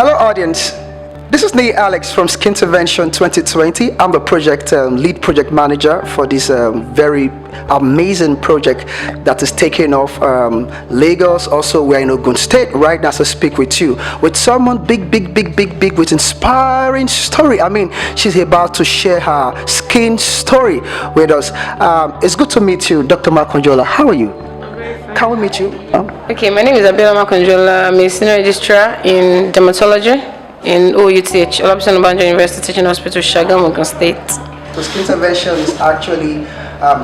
Hello, audience. This is me, Alex, from Skin Intervention 2020. I'm the lead project manager for this very amazing project that is taking off Lagos. Also, we're in Ogun State right now as I speak with you, with someone big, with inspiring story. I mean, she's about to share her skin story with us. It's good to meet you, Dr. Makanjuola. How are you? Can we meet you? Okay, my name is Biola Makanjuola. I'm a senior registrar in dermatology in OUTH, Olabisi Onabanjo University Teaching Hospital, Shagamu, Ogun State. So Skin Intervention is actually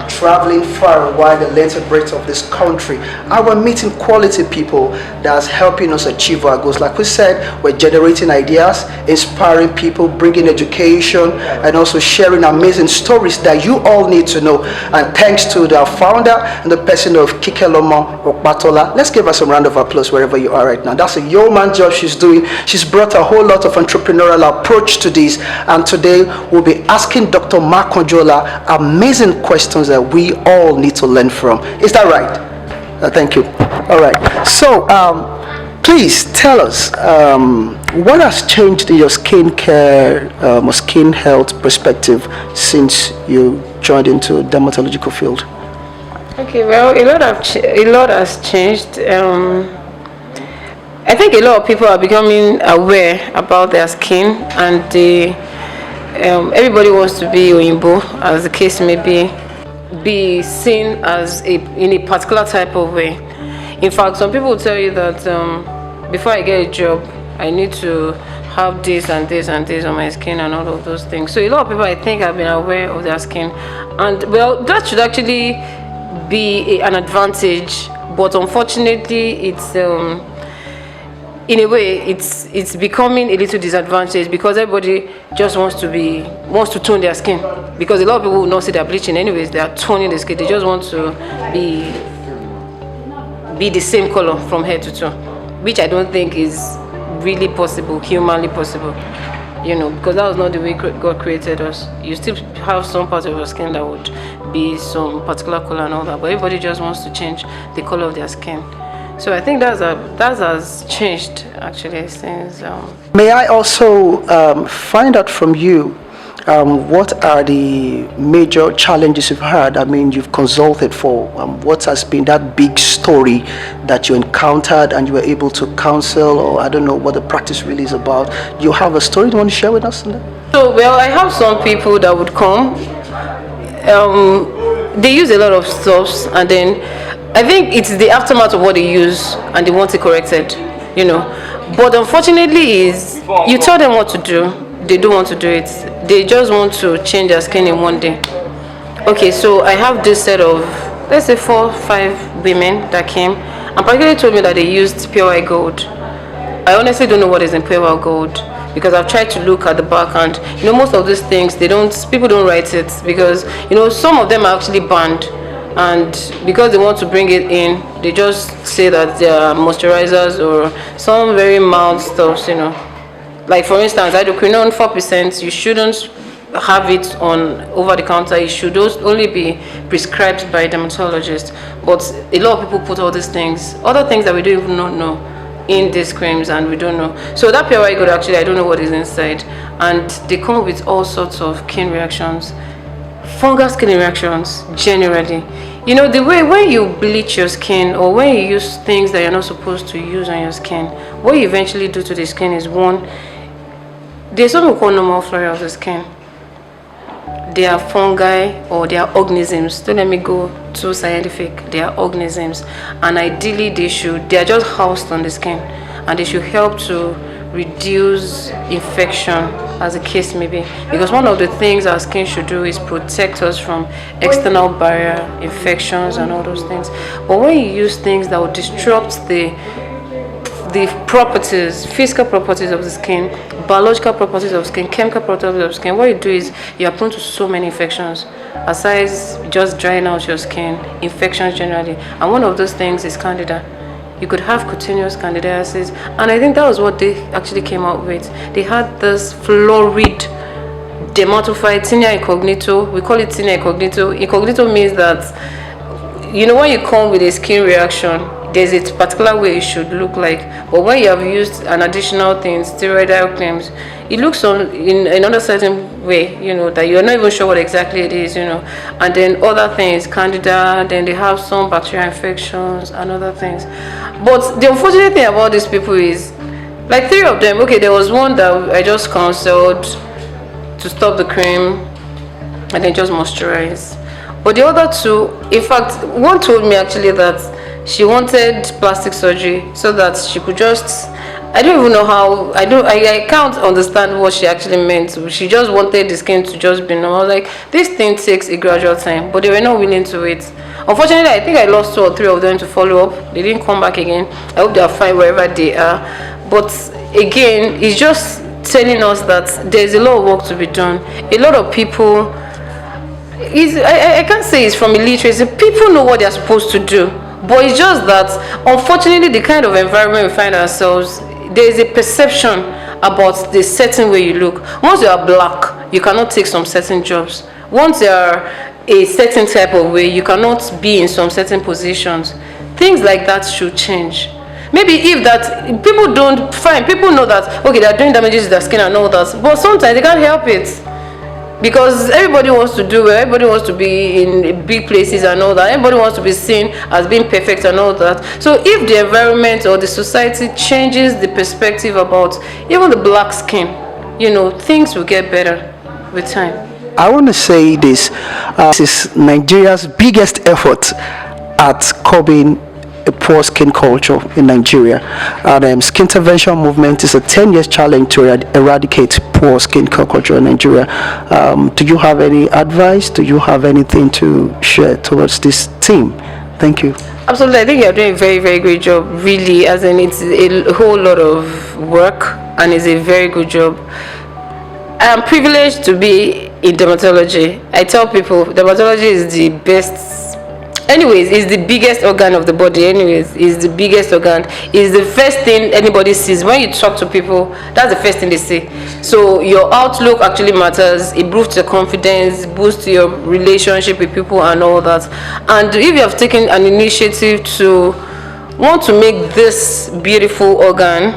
traveling far and wide the length and breadth of this country. And we're meeting quality people that's helping us achieve our goals. Like we said, we're generating ideas, inspiring people, bringing education, and also sharing amazing stories that you all need to know. And thanks to the founder and the person of Kikeloma Okpatola. Let's give her some round of applause wherever you are right now. That's a yeoman job she's doing. She's brought a whole lot of entrepreneurial approach to this. And today we'll be asking Dr. Makanjuola amazing questions that we all need to learn from. Is that right? Thank you. All right. So, please tell us what has changed in your skincare or skin health perspective since you joined into dermatological field? Okay, well, a lot has changed. I think a lot of people are becoming aware about their skin, and everybody wants to be Oyinbo, as the case may be seen as in a particular type of way. In fact, some people will tell you that before I get a job, I need to have this and this and this on my skin and all of those things. So a lot of people, I think, have been aware of their skin, and well, that should actually be an advantage. But unfortunately, it's in a way, it's becoming a little disadvantage, because everybody just wants to tone their skin, because a lot of people will not see their bleaching anyways. They are toning the skin. They just want to be the same color from head to toe, which I don't think is really possible, humanly possible, because that was not the way God created us. You still have some part of your skin that would be some particular color and all that, but everybody just wants to change the color of their skin. So I think that has changed actually since. May I also find out from you what are the major challenges you've had? I mean, you've consulted for. What has been that big story that you encountered and you were able to counsel, or I don't know what the practice really is about? Do you have a story you want to share with us? So, well, I have some people that would come. They use a lot of stuffs, and then I think it's the aftermath of what they use and they want it corrected, But unfortunately, you tell them what to do, they don't want to do it. They just want to change their skin in one day. Okay, so I have this set of, let's say 4-5 women that came and particularly told me that they used pure white gold. I honestly don't know what is in pure white gold, because I've tried to look at the back, and most of these things people don't write it, because some of them are actually banned. And because they want to bring it in, they just say that they are moisturizers or some very mild stuff, Like for instance, hydroquinone 4%, you shouldn't have it on over the counter. It should only be prescribed by a dermatologist. But a lot of people put all these things, other things that we don't even know in these creams, and we don't know. So that pure white gold, actually, I don't know what is inside. And they come with all sorts of skin reactions. Fungal skin reactions generally. The way when you bleach your skin or when you use things that you're not supposed to use on your skin, what you eventually do to the skin is, one, there's something we call normal flora of the skin. They are fungi or they are organisms. Don't let me go too scientific. They are organisms, and ideally they are just housed on the skin, and they should help to reduce infection, as the case may be, because one of the things our skin should do is protect us from external barrier infections and all those things. But when you use things that will disrupt the properties, physical properties of the skin, biological properties of skin, chemical properties of skin, what you do is you are prone to so many infections, aside just drying out your skin, infections generally, and one of those things is candida. You could have cutaneous candidiasis, and I think that was what they actually came out with. They had this florid dermatophyte, tinea incognito. We call it tinea incognito. Incognito means that, when you come with a skin reaction, there's a particular way it should look like. But when you have used an additional thing, steroidal creams, it looks in another certain way, that you're not even sure what exactly it is, and then other things, candida, then they have some bacterial infections and other things. But the unfortunate thing about these people is, like 3 of them, okay, there was one that I just counseled to stop the cream and then just moisturize. But the other 2, in fact, one told me actually that she wanted plastic surgery so that she could just, I don't even know how, I can't understand what she actually meant. She just wanted the skin to just be normal. I was like, this thing takes a gradual time, but they were not willing to wait. Unfortunately, I think I lost 2 or 3 of them to follow up. They didn't come back again. I hope they are fine wherever they are. But again, it's just telling us that there's a lot of work to be done. A lot of people, I can't say it's from illiteracy. People know what they're supposed to do, but it's just that unfortunately the kind of environment we find ourselves, there is a perception about the certain way you look. Once you are black, you cannot take some certain jobs. Once you are a certain type of way, you cannot be in some certain positions. Things like that should change. Maybe if that people don't, fine, people know that okay, they are doing damages to their skin and all that, but sometimes they can't help it. Because everybody wants to do well, everybody wants to be in big places and all that, everybody wants to be seen as being perfect and all that. So if the environment or the society changes the perspective about even the black skin, things will get better with time. I want to say this is Nigeria's biggest effort at curbing a poor skin culture in Nigeria. And skin intervention movement is a 10 years challenge to eradicate poor skin culture in Nigeria. Do you have any advice? Do you have anything to share towards this team? Thank you. Absolutely, I think you're doing a very, very great job, really, as in it's a whole lot of work and it's a very good job. I'm privileged to be in dermatology. I tell people dermatology is the best, anyways, it's the biggest organ of the body. Anyways, it's the biggest organ. It's the first thing anybody sees when you talk to people. That's the first thing they see. So your outlook actually matters. It boosts your confidence, boosts your relationship with people and all that. And if you have taken an initiative to want to make this beautiful organ,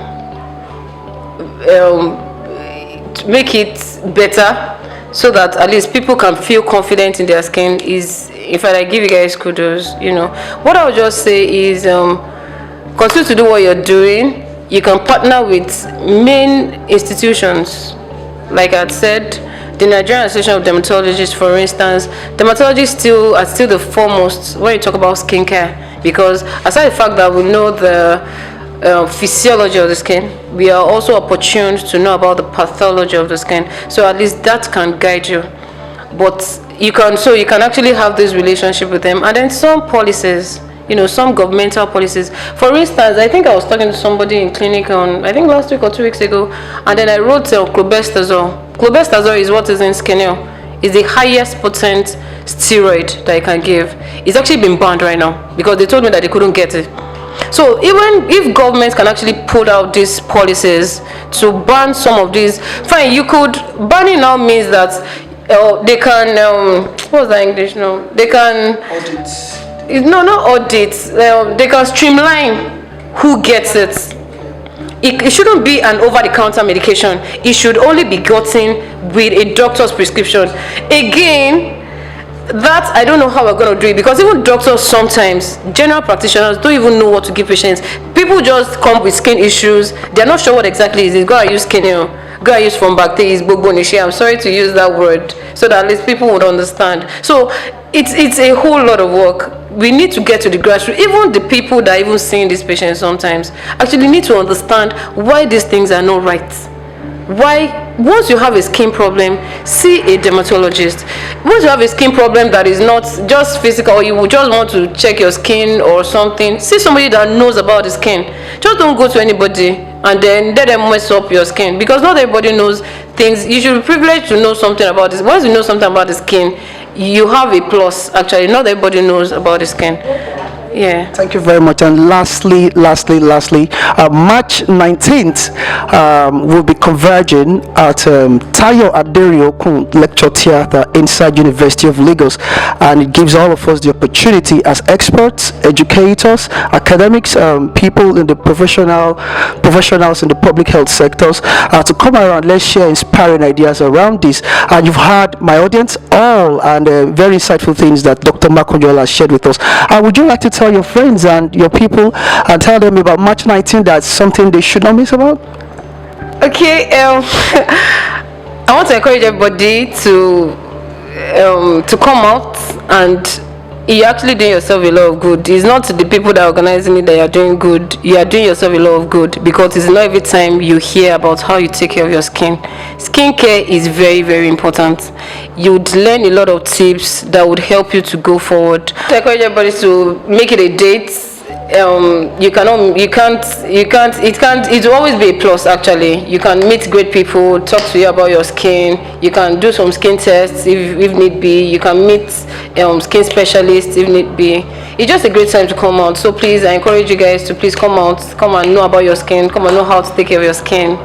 to make it better, so that at least people can feel confident in their skin, is, in fact, I give you guys kudos. What I would just say is continue to do what you're doing. You can partner with main institutions, like I said, the Nigerian Association of Dermatologists, for instance. Dermatologists are still the foremost when you talk about skincare, because aside the fact that we know the physiology of the skin, we are also opportune to know about the pathology of the skin, so at least that can guide you. But you can actually have this relationship with them. And then some policies, some governmental policies. For instance, I think I was talking to somebody in clinic on, I think last week or 2 weeks ago, and then I wrote clobetasol. Clobetasol is what is in Skineo. It's the highest potent steroid that I can give. It's actually been banned right now because they told me that they couldn't get it. So even if governments can actually put out these policies to ban some of these, fine, you could, banning now means that they can, what's the English now? They can audit. No, not audit. They can streamline who gets it. It shouldn't be an over-the-counter medication. It should only be gotten with a doctor's prescription. Again, that I don't know how we're going to do it, because even doctors sometimes, general practitioners, don't even know what to give patients. People just come with skin issues. They're not sure what exactly it is. Go and use Skineo. Go and use from bacteria. I'm sorry to use that word, so that at least people would understand. So it's a whole lot of work. We need to get to the grassroots. Even the people that are even seeing these patients sometimes actually need to understand why these things are not right. Why, once you have a skin problem, see a dermatologist. Once you have a skin problem that is not just physical, or you just want to check your skin or something, see somebody that knows about the skin. Just don't go to anybody and then let them mess up your skin, because not everybody knows things. You should be privileged to know something about this. Once you know something about the skin, you have a plus. Actually, not everybody knows about the skin. Yeah. Thank you very much. And lastly, March 19th, we'll be converging at Tayo Aderiokun Lecture Theatre inside University of Lagos, and it gives all of us the opportunity as experts, educators, academics, people in the professionals in the public health sectors to come around. Let's share inspiring ideas around this. And you've heard my audience all and very insightful things that Dr. Makanjuola shared with us. Would you like to tell your friends and your people and tell them about March 19th? That's something they should not miss about. Okay. I want to encourage everybody to come out, and you're actually doing yourself a lot of good. It's not the people that are organizing it that you're doing good. You are doing yourself a lot of good, because it's not every time you hear about how you take care of your skin. Skincare is very, very important. You would learn a lot of tips that would help you to go forward. To encourage everybody to make it a date. It will always be a plus. Actually, you can meet great people, talk to you about your skin. You can do some skin tests if need be. You can meet skin specialists if need be. It's just a great time to come out. So please, I encourage you guys to please come out, come and know about your skin, come and know how to take care of your skin.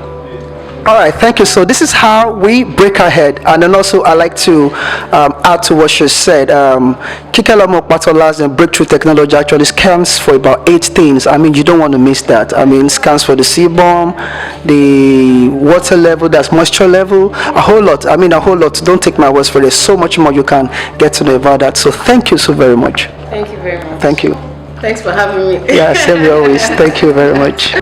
All right, thank you. So this is how we break ahead. And then also I like to add to what she said. Kikelamo Patola's and breakthrough technology actually scans for about 8 things. I mean, you don't want to miss that. I mean, scans for the sebum, the water level, that's moisture level, a whole lot. I mean, a whole lot. Don't take my words for it. There's so much more you can get to know about that. So thank you so very much. Thank you very much. Thank you. Thanks for having me. Yeah, same here always. Thank you very much.